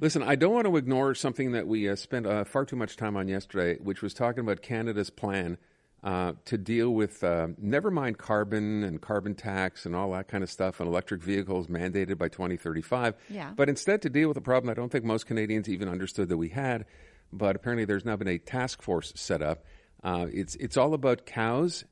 Listen, I don't want to ignore something that we spent far too much time on yesterday, which was talking about Canada's plan to deal with, never mind carbon and carbon tax and all that kind of stuff, and electric vehicles mandated by 2035. Yeah. But instead to deal with a problem I don't think most Canadians even understood that we had, but apparently there's now been a task force set up. It's all about cows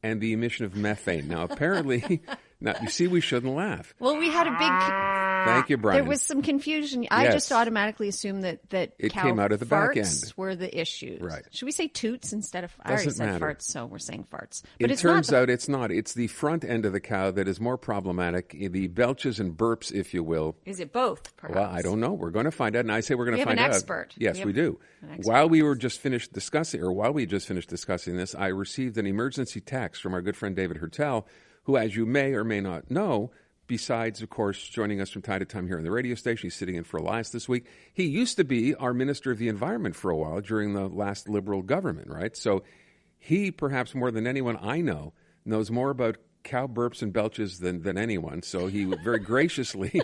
and the emission of methane. Now, apparently, now you see, we shouldn't laugh. Well, we had a big... Thank you, Brian. There was some confusion. I just automatically assumed that it cow came out of the farts back end. were the issues. Right. Should we say toots instead of... I already said matter. farts, so we're saying farts. But It turns out it's not. It's the front end of the cow that is more problematic. The belches and burps, if you will. Is it both, perhaps? Well, I don't know. We're going to find out, and I say we're going to find out. We have an expert. Yes, we do. While we just finished discussing this, I received an emergency text from our good friend David Heurtel, who, as you may or may not know, besides, of course, joining us from time to time here on the radio station, he's sitting in for Elias this week. He used to be our Minister of the Environment for a while during the last Liberal government, right? So he, perhaps more than anyone I know, knows more about cow burps and belches than anyone. So he very graciously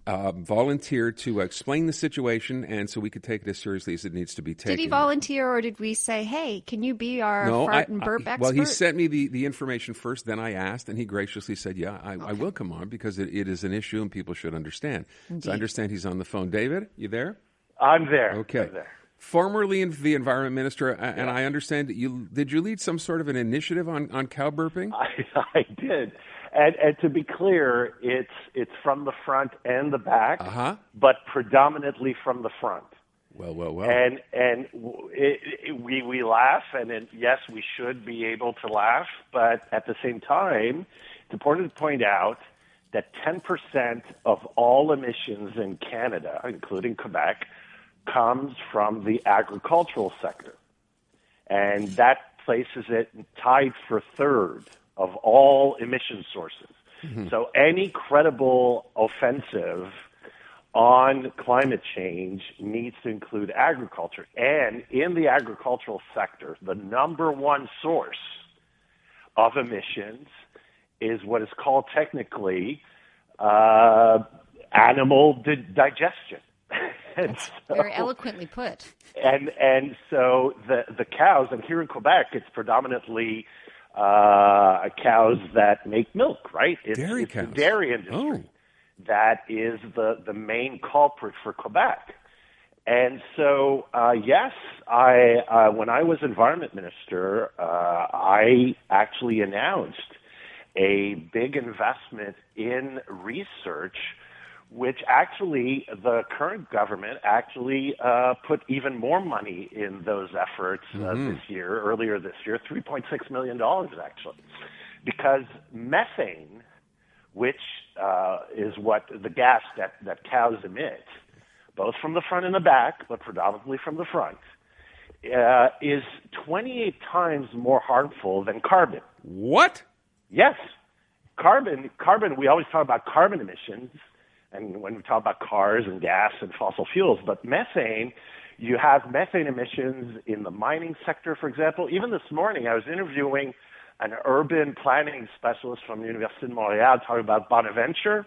volunteered to explain the situation, and so we could take it as seriously as it needs to be taken. Did he volunteer, or did we say, hey, can you be our fart and burp expert? Well, he sent me the information first, then I asked, and he graciously said, yeah, I will come on, because it is an issue and people should understand. Indeed. So I understand he's on the phone. David, you there? I'm there. Okay. I'm there. Formerly the Environment Minister, and I understand that did you lead some sort of an initiative on cow burping? I did. And to be clear, it's from the front and the back, but predominantly from the front. Well. And we laugh, and yes, we should be able to laugh, but at the same time, it's important to point out that 10% of all emissions in Canada, including Quebec, comes from the agricultural sector. And that places it tied for third of all emission sources. Mm-hmm. So any credible offensive on climate change needs to include agriculture. And in the agricultural sector, the number one source of emissions is what is called technically animal digestion. That's very eloquently put. And so the cows, and here in Quebec, it's predominantly cows that make milk, right? It's cows. The dairy industry that is the main culprit for Quebec. And so, yes, when I was Environment Minister, I actually announced a big investment in research, which actually the current government actually put even more money in those efforts earlier this year, $3.6 million actually, because methane, which is what the gas that cows emit, both from the front and the back, but predominantly from the front, is 28 times more harmful than carbon. What? Yes. Carbon, we always talk about carbon emissions, and when we talk about cars and gas and fossil fuels, but methane, you have methane emissions in the mining sector, for example. Even this morning, I was interviewing an urban planning specialist from the Université de Montréal talking about Bonaventure.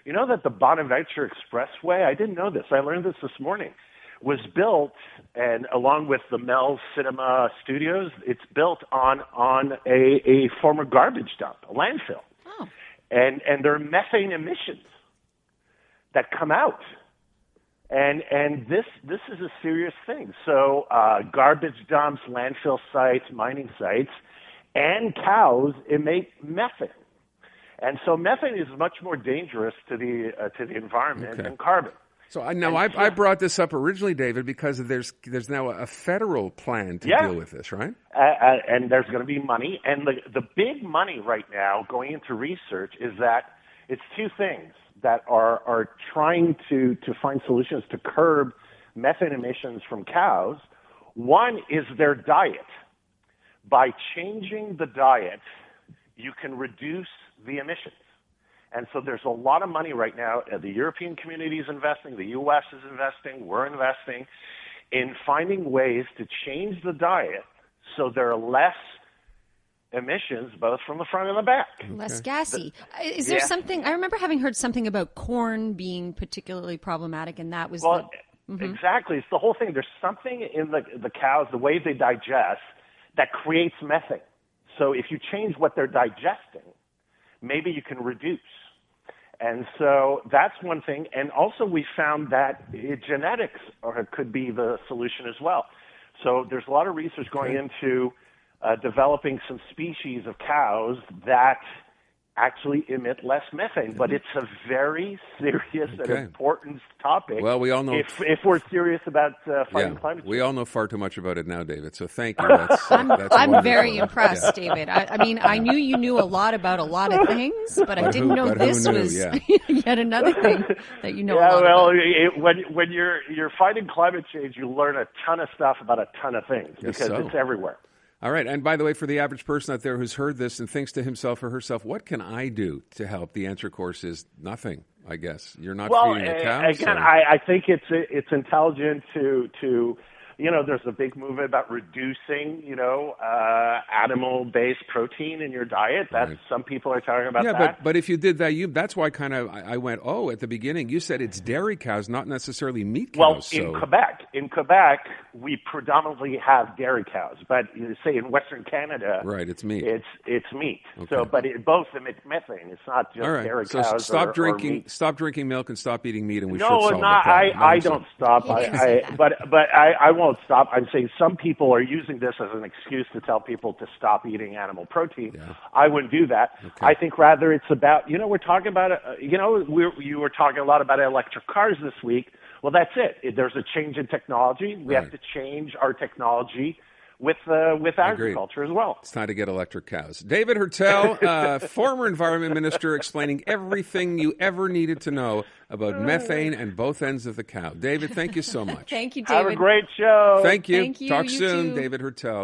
You know that the Bonaventure Expressway, I didn't know this, I learned this morning, was built, and along with the Mel Cinema Studios, it's built on a former garbage dump, a landfill. Oh. And there are methane emissions that come out. And this is a serious thing. So garbage dumps, landfill sites, mining sites, and cows emit methane. And so methane is much more dangerous to the environment than carbon. So I brought this up originally, David, because there's now a federal plan to deal with this, right? And there's going to be money. And the big money right now going into research is that it's two things that are trying to find solutions to curb methane emissions from cows. One is their diet. By changing the diet, you can reduce the emissions. And so there's a lot of money right now. The European community is investing. The U.S. is investing. We're investing in finding ways to change the diet so there are less emissions, both from the front and the back. Less gassy. Is there something, I remember having heard something about corn being particularly problematic, and that was Exactly. It's the whole thing. There's something in the cows, the way they digest, that creates methane. So if you change what they're digesting, maybe you can reduce. And so that's one thing. And also we found that genetics could be the solution as well. So there's a lot of research going into developing some species of cows that actually emit less methane. But it's a very serious and important topic. Well, we all know if we're serious about fighting climate change. We all know far too much about it now, David. So thank you. I'm very impressed, David. I mean, I knew you knew a lot about a lot of things, but I didn't know this was yet another thing that you know a lot about. When you're fighting climate change, you learn a ton of stuff about a ton of things because it's everywhere. All right. And by the way, for the average person out there who's heard this and thinks to himself or herself, what can I do to help? The answer, of course, is nothing, I guess. You're not feeding the cows. Again, I think it's intelligent to there's a big movement about reducing, animal-based protein in your diet. Some people are talking about that. Yeah, but if you did that, that's why I went, at the beginning, you said it's dairy cows, not necessarily meat cows. Well, in Quebec, we predominantly have dairy cows. But say in Western Canada, right, it's meat. It's meat. Okay. So, but both emit methane. It's not just dairy cows. So stop drinking milk and stop eating meat, and we should solve the problem. I don't stop. But I won't stop. I'm saying some people are using this as an excuse to tell people to stop eating animal protein. Yeah. I wouldn't do that. Okay. I think rather it's about, we're talking about, you were talking a lot about electric cars this week. Well, that's it. There's a change in technology. We have to change our technology with agriculture as well. It's time to get electric cows. David Heurtel, former Environment Minister, explaining everything you ever needed to know about methane and both ends of the cow. David, thank you so much. Thank you, David. Have a great show. Thank you. Thank you. Talk You soon, too. David Heurtel.